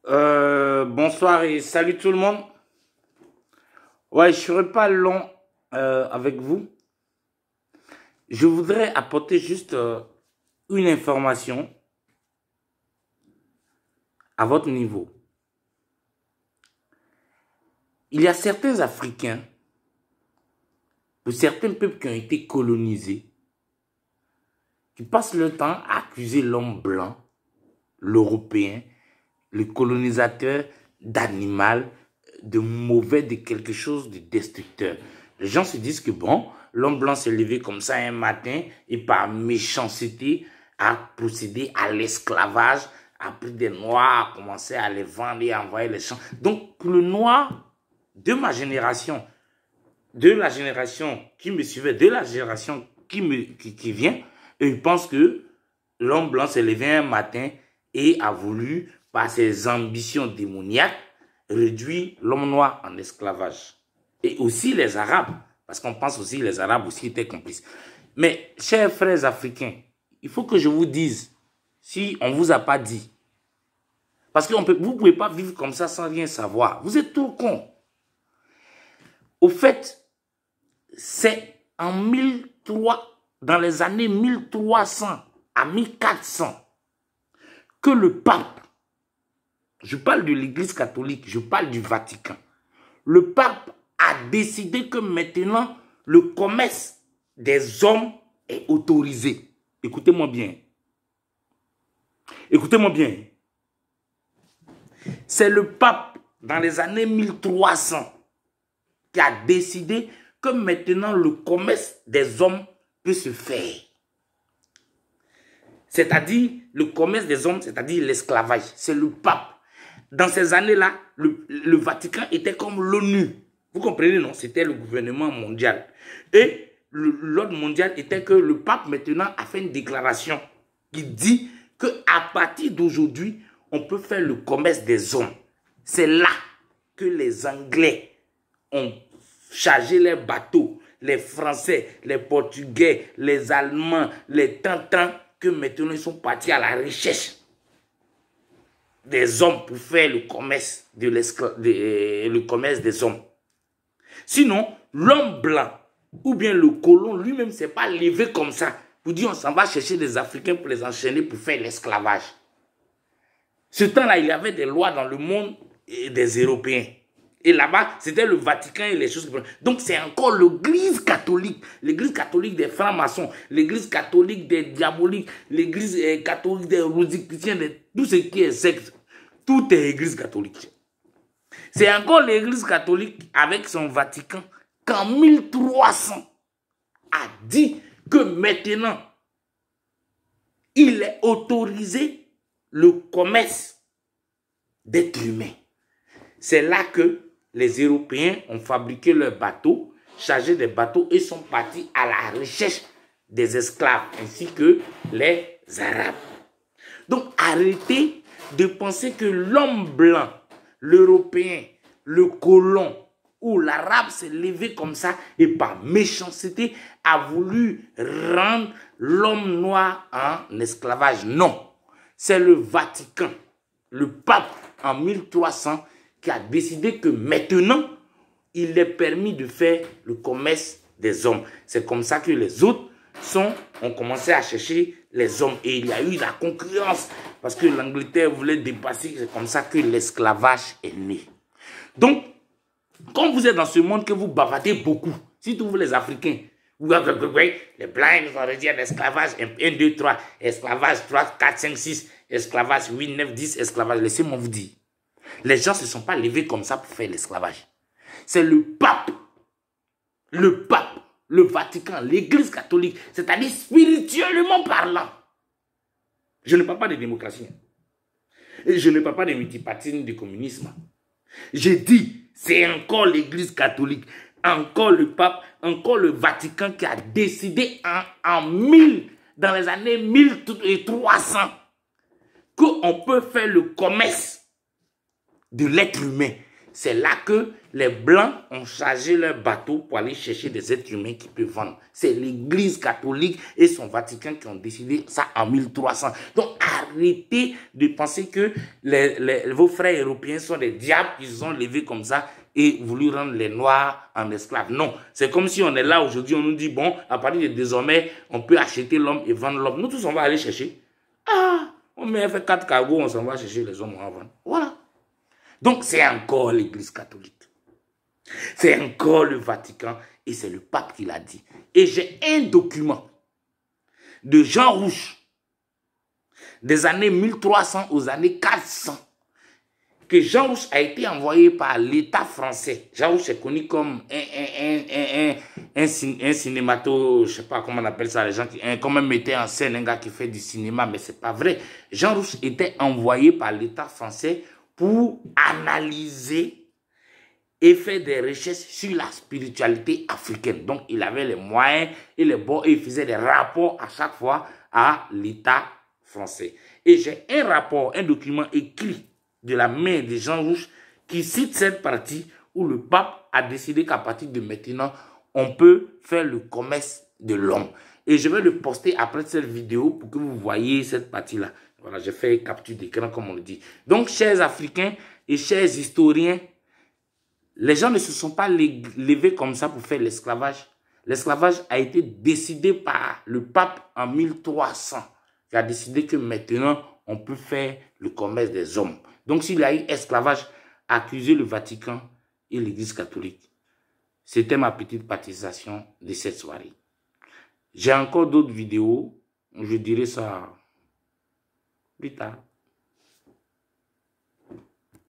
Bonsoir et salut tout le monde. Ouais, je serai pas long avec vous. Je voudrais apporter juste une information à votre niveau. Il y a certains Africains, ou certains peuples qui ont été colonisés, qui passent leur temps à accuser l'homme blanc, l'Européen, le colonisateur d'animal, de mauvais, de quelque chose de destructeur. Les gens se disent que bon, l'homme blanc s'est levé comme ça un matin et par méchanceté a procédé à l'esclavage, a pris des noirs, a commencé à les vendre et à envoyer les champs. Donc pour le noir de ma génération, de la génération qui me suivait, de la génération qui vient, ils pensent que l'homme blanc s'est levé un matin et a voulu, par ses ambitions démoniaques, réduire l'homme noir en esclavage. Et aussi les Arabes, parce qu'on pense aussi que les Arabes aussi étaient complices. Mais, chers frères africains, il faut que je vous dise, si on ne vous a pas dit, parce que vous ne pouvez pas vivre comme ça sans rien savoir. Vous êtes tout con. Au fait, c'est en 1003, dans les années 1300 à 1400, que le pape, je parle de l'Église catholique, je parle du Vatican, le pape a décidé que maintenant, le commerce des hommes est autorisé. Écoutez-moi bien. Écoutez-moi bien. C'est le pape, dans les années 1300, qui a décidé que maintenant, le commerce des hommes peut se faire. C'est-à-dire, le commerce des hommes, c'est-à-dire l'esclavage. C'est le pape. Dans ces années-là, le Vatican était comme l'ONU. Vous comprenez, non? C'était le gouvernement mondial. Et l'ordre mondial était que le pape maintenant a fait une déclaration qui dit qu'à partir d'aujourd'hui, on peut faire le commerce des hommes. C'est là que les Anglais ont chargé les bateaux, les Français, les Portugais, les Allemands, les Tantans, que maintenant ils sont partis à la recherche des hommes pour faire le commerce, le commerce des hommes. Sinon, l'homme blanc ou bien le colon lui-même ne s'est pas levé comme ça pour dire on s'en va chercher des Africains pour les enchaîner pour faire l'esclavage. Ce temps-là, il y avait des lois dans le monde des Européens. Et là-bas, c'était le Vatican et les choses. Donc, c'est encore l'Église catholique des francs-maçons, l'Église catholique des diaboliques, l'Église catholique des rosicruciens, de tout ce qui est secte. Tout est Église catholique. C'est encore l'Église catholique avec son Vatican qu'en 1300 a dit que maintenant, il est autorisé le commerce d'êtres humains. C'est là que les Européens ont fabriqué leurs bateaux, chargé des bateaux et sont partis à la recherche des esclaves, ainsi que les Arabes. Donc arrêtez de penser que l'homme blanc, l'Européen, le colon ou l'Arabe s'est levé comme ça et par méchanceté a voulu rendre l'homme noir en esclavage. Non, c'est le Vatican, le pape en 1300 qui a décidé que maintenant, il est permis de faire le commerce des hommes. C'est comme ça que les autres ont commencé à chercher les hommes. Et il y a eu la concurrence parce que l'Angleterre voulait dépasser. C'est comme ça que l'esclavage est né. Donc, quand vous êtes dans ce monde que vous bavardez beaucoup, surtout vous les Africains, les blancs nous ont dit l'esclavage 1, 2, 3, esclavage 3, 4, 5, 6, esclavage 8, 9, 10, esclavage. Laissez-moi vous dire. Les gens ne se sont pas levés comme ça pour faire l'esclavage. C'est le pape, le Vatican, l'Église catholique, c'est-à-dire spirituellement parlant. Je ne parle pas de démocratie. Et je ne parle pas de multipartisme, du communisme. J'ai dit, c'est encore l'Église catholique, encore le pape, encore le Vatican qui a décidé dans les années 1300 qu'on peut faire le commerce de l'être humain. c'est là que les Blancs ont chargé leur bateau pour aller chercher des êtres humains qui peuvent vendre. C'est l'Église catholique et son Vatican qui ont décidé ça en 1300. Donc arrêtez de penser que vos frères européens sont des diables, ils ont levé comme ça et voulu rendre les Noirs en esclaves. Non, c'est comme si on est là aujourd'hui, on nous dit, bon, à partir de désormais, on peut acheter l'homme et vendre l'homme. Nous tous, on va aller chercher. Ah, on met fait 4 cargos, on s'en va chercher les hommes, on va vendre. Voilà. Donc, c'est encore l'Église catholique. C'est encore le Vatican et c'est le pape qui l'a dit. Et j'ai un document de Jean Rouch des années 1300 aux années 400 que Jean Rouch a été envoyé par l'État français. Jean Rouch est connu comme un cinémato, je ne sais pas comment on appelle ça, les gens qui, comme un metteur en scène, un gars qui fait du cinéma, mais ce n'est pas vrai. Jean Rouch était envoyé par l'État français pour analyser et faire des recherches sur la spiritualité africaine. Donc, il avait les moyens et les bons, et il faisait des rapports à chaque fois à l'État français. Et j'ai un rapport, un document écrit de la main de Jean Rouch qui cite cette partie où le pape a décidé qu'à partir de maintenant, on peut faire le commerce de l'homme. Et je vais le poster après cette vidéo pour que vous voyez cette partie-là. Voilà, j'ai fait capture d'écran comme on le dit. Donc, chers Africains et chers historiens, les gens ne se sont pas levés comme ça pour faire l'esclavage. L'esclavage a été décidé par le pape en 1300. Il a décidé que maintenant, on peut faire le commerce des hommes. Donc, s'il y a eu esclavage, accusez le Vatican et l'Église catholique. C'était ma petite participation de cette soirée. J'ai encore d'autres vidéos. Je dirai ça plus tard.